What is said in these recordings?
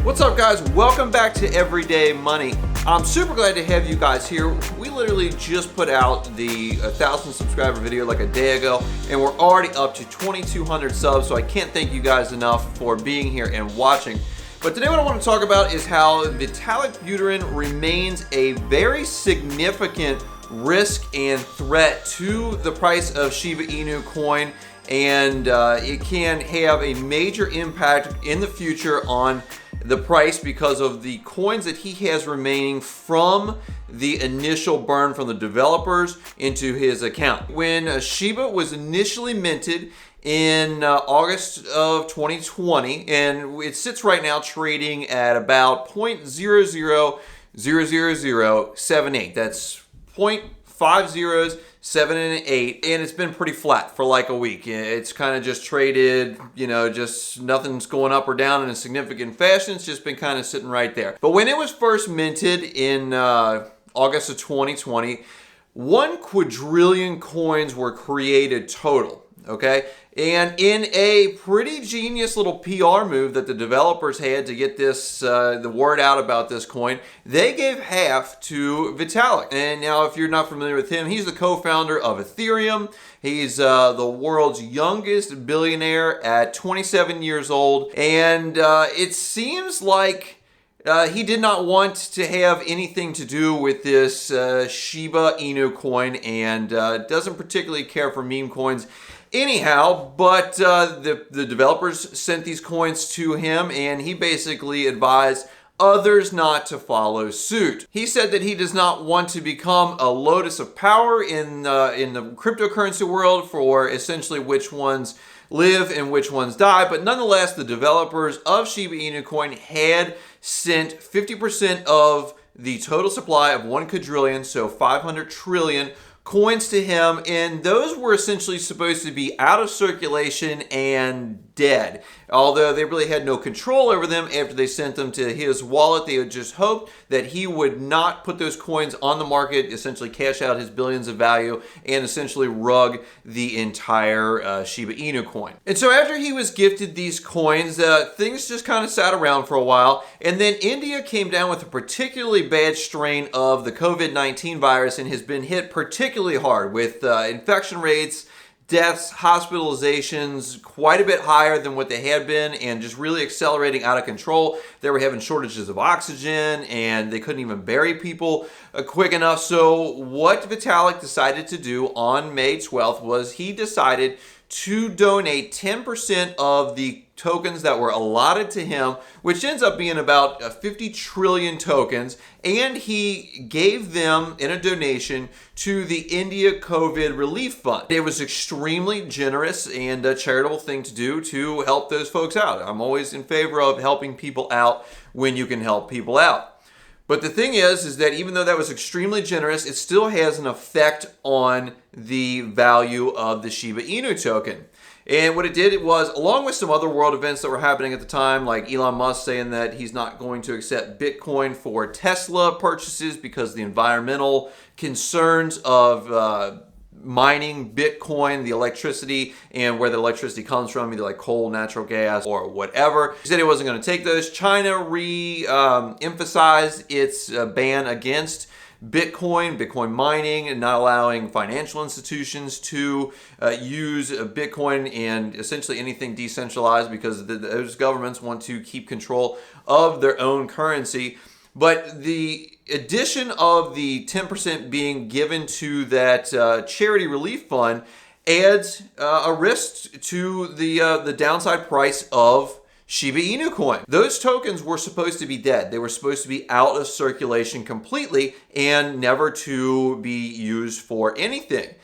What's up, guys? Welcome back to Everyday Money. I'm super glad to have you guys here. We literally just put out the 1,000 subscriber video like a day ago, and we're already up to 2,200 subs, so I can't thank you guys enough for being here and watching. But today what I want to talk about is how Vitalik Buterin remains a very significant risk and threat to the price of Shiba Inu coin, and it can have a major impact in the future on the price because of the coins that he has remaining from the initial burn from the developers into his account. When Shiba was initially minted in August of 2020, and it sits right now trading at about 0.0000078. That's 0.50 7 and 8, and it's been pretty flat for like a week. It's kind of just traded, just nothing's going up or down in a significant fashion. It's just been kind of sitting right there. But when it was first minted in August of 2020, 1 quadrillion coins were created total. Okay, and in a pretty genius little PR move that the developers had to get this the word out about this coin, they gave half to Vitalik. And now, if you're not familiar with him, he's the co-founder of Ethereum. He's the world's youngest billionaire at 27 years old, and it seems like he did not want to have anything to do with this Shiba Inu coin, and doesn't particularly care for meme coins anyhow, but the developers sent these coins to him, and he basically advised others not to follow suit. He said that he does not want to become a lotus of power in the cryptocurrency world for essentially which ones live and which ones die, but nonetheless, the developers of Shiba Inu coin had sent 50% of the total supply of 1 quadrillion, so 500 trillion coins to him, and those were essentially supposed to be out of circulation and dead. Although they really had no control over them after they sent them to his wallet, they had just hoped that he would not put those coins on the market, essentially cash out his billions of value, and essentially rug the entire Shiba Inu coin. And so after he was gifted these coins, things just kind of sat around for a while, and then India came down with a particularly bad strain of the COVID-19 virus and has been hit particularly hard with infection rates, deaths, hospitalizations quite a bit higher than what they had been, and just really accelerating out of control. They were having shortages of oxygen, and they couldn't even bury people quick enough. So what Vitalik decided to do on May 12th was he decided to donate 10% of the tokens that were allotted to him, which ends up being about 50 trillion tokens, and he gave them in a donation to the India COVID Relief Fund. It was extremely generous and a charitable thing to do to help those folks out. I'm always in favor of helping people out when you can help people out. But the thing is that even though that was extremely generous, it still has an effect on the value of the Shiba Inu token. And what it did was, along with some other world events that were happening at the time, like Elon Musk saying that he's not going to accept Bitcoin for Tesla purchases because of the environmental concerns of mining Bitcoin, the electricity, and where the electricity comes from, either like coal, natural gas, or whatever. He said he wasn't going to take those. China re-emphasized its ban against Bitcoin mining, and not allowing financial institutions to use Bitcoin and essentially anything decentralized, because those governments want to keep control of their own currency. But the addition of the 10% being given to that charity relief fund adds a risk to the downside price of Shiba Inu coin. Those tokens were supposed to be dead. They were supposed to be out of circulation completely and never to be used for anything.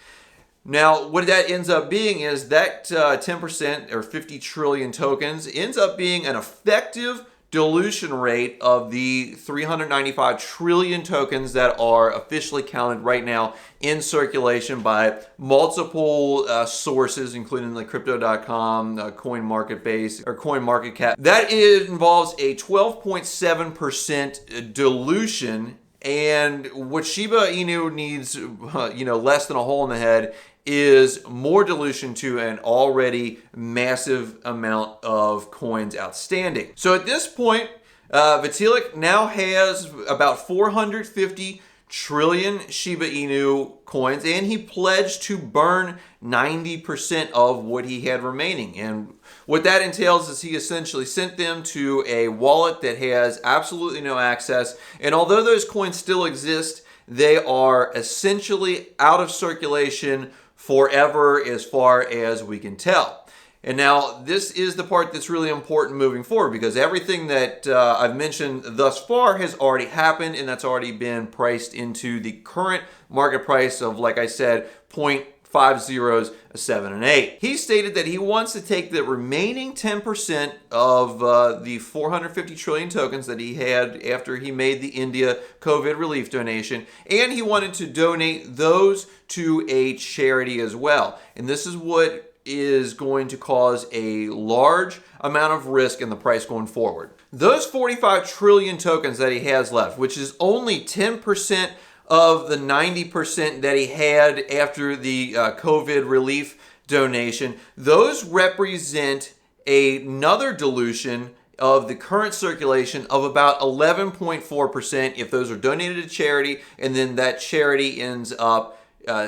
Now, what that ends up being is that 10% or 50 trillion tokens ends up being an effective dilution rate of the 395 trillion tokens that are officially counted right now in circulation by multiple sources, including like Crypto.com, CoinMarketBase, or CoinMarketCap. That involves a 12.7% dilution, and what Shiba Inu needs, less than a hole in the head, is more dilution to an already massive amount of coins outstanding. So at this point, Vitalik now has about 450 trillion Shiba Inu coins, and he pledged to burn 90% of what he had remaining. And what that entails is he essentially sent them to a wallet that has absolutely no access. And although those coins still exist, they are essentially out of circulation forever as far as we can tell. And now this is the part that's really important moving forward, because everything that I've mentioned thus far has already happened, and that's already been priced into the current market price of, like I said, 0.50, a 7, and 8. He stated that he wants to take the remaining 10% of the 450 trillion tokens that he had after he made the India COVID relief donation, and he wanted to donate those to a charity as well. And this is what is going to cause a large amount of risk in the price going forward. Those 45 trillion tokens that he has left, which is only 10% of the 90% that he had after the COVID relief donation, those represent another dilution of the current circulation of about 11.4% if those are donated to charity, and then that charity ends up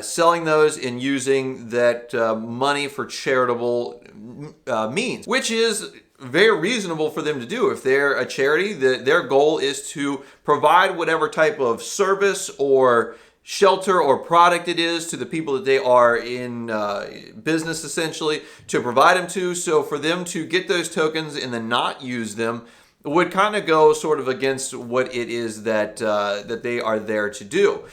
selling those and using that money for charitable means, which is very reasonable for them to do. If they're a charity, their goal is to provide whatever type of service or shelter or product it is to the people that they are in business essentially to provide them to. So for them to get those tokens and then not use them would kind of go sort of against what it is that they are there to do.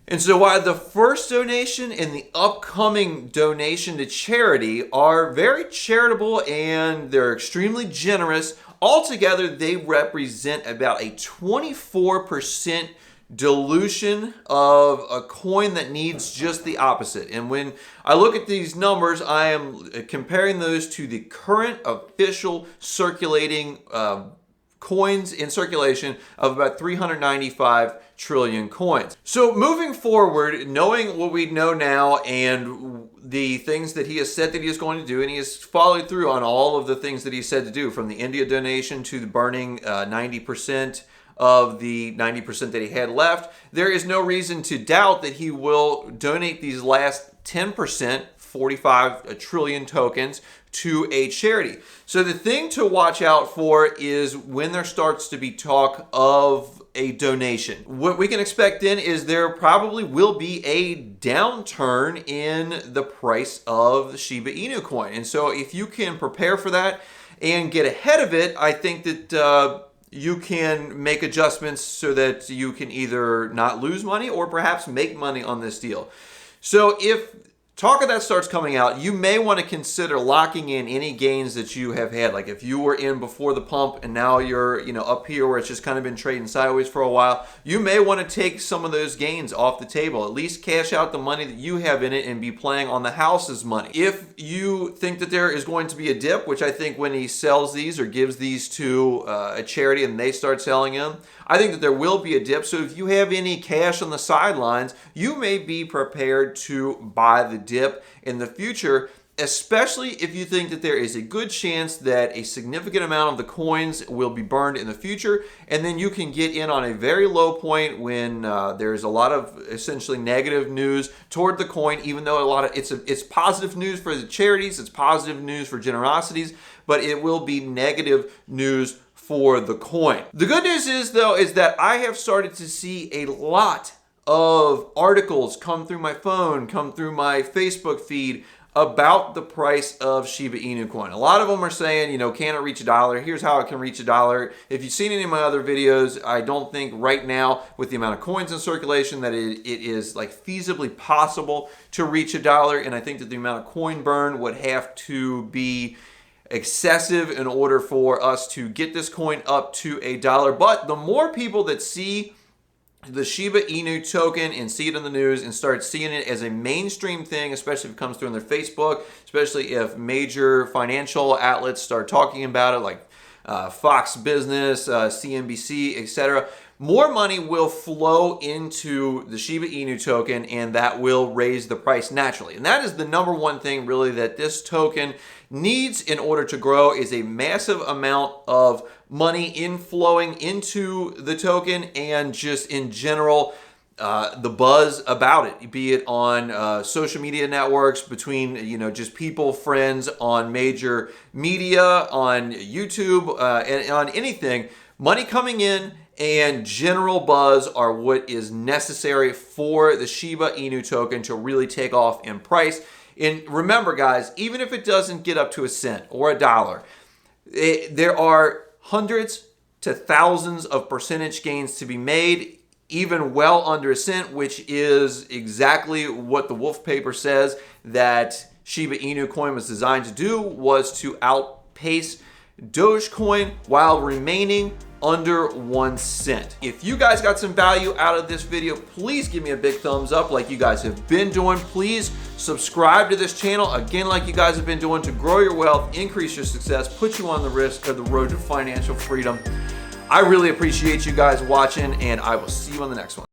And so while the first donation and the upcoming donation to charity are very charitable and they're extremely generous, altogether they represent about a 24% dilution of a coin that needs just the opposite. And when I look at these numbers, I am comparing those to the current official circulating coins in circulation of about 395 trillion coins. So moving forward, knowing what we know now and the things that he has said that he is going to do, and he has followed through on all of the things that he said to do, from the India donation to the burning 90% of the 90% that he had left, there is no reason to doubt that he will donate these last 10%, 45 trillion tokens, to a charity. So the thing to watch out for is when there starts to be talk of a donation. What we can expect then is there probably will be a downturn in the price of the Shiba Inu coin. And so if you can prepare for that and get ahead of it, I think that you can make adjustments so that you can either not lose money or perhaps make money on this deal. So if talk of that starts coming out, you may want to consider locking in any gains that you have had. Like if you were in before the pump and now you're, up here where it's just kind of been trading sideways for a while, you may want to take some of those gains off the table. At least cash out the money that you have in it and be playing on the house's money. If you think that there is going to be a dip, which I think when he sells these or gives these to a charity and they start selling them, I think that there will be a dip. So if you have any cash on the sidelines, you may be prepared to buy the dip in the future, especially if you think that there is a good chance that a significant amount of the coins will be burned in the future, and then you can get in on a very low point when there's a lot of essentially negative news toward the coin, even though a lot of it's positive news for the charities, it's positive news for generosities, but it will be negative news for the coin. The good news is that I have started to see a lot of articles come through my phone, come through my Facebook feed about the price of Shiba Inu coin. A lot of them are saying, can it reach $1? Here's how it can reach $1. If you've seen any of my other videos, I don't think right now with the amount of coins in circulation that it is like feasibly possible to reach $1. And I think that the amount of coin burn would have to be excessive in order for us to get this coin up to $1. But the more people that see the Shiba Inu token and see it in the news and start seeing it as a mainstream thing, especially if it comes through on their Facebook, especially if major financial outlets start talking about it, like Fox Business, CNBC, etc., more money will flow into the Shiba Inu token, and that will raise the price naturally. And that is the number one thing really that this token needs in order to grow is a massive amount of money inflowing into the token, and just in general, the buzz about it, be it on social media networks, between, just people, friends, on major media, on YouTube, and on anything. Money coming in and general buzz are what is necessary for the Shiba Inu token to really take off in price. And remember, guys, even if it doesn't get up to a cent or $1, there are hundreds to thousands of percentage gains to be made, even well under a cent, which is exactly what the Wolf paper says that Shiba Inu coin was designed to do, was to outpace Dogecoin while remaining under 1 cent. If you guys got some value out of this video, please give me a big thumbs up like you guys have been doing. Please subscribe to this channel, again, like you guys have been doing, to grow your wealth, increase your success, put you on the road to financial freedom. I really appreciate you guys watching, and I will see you on the next one.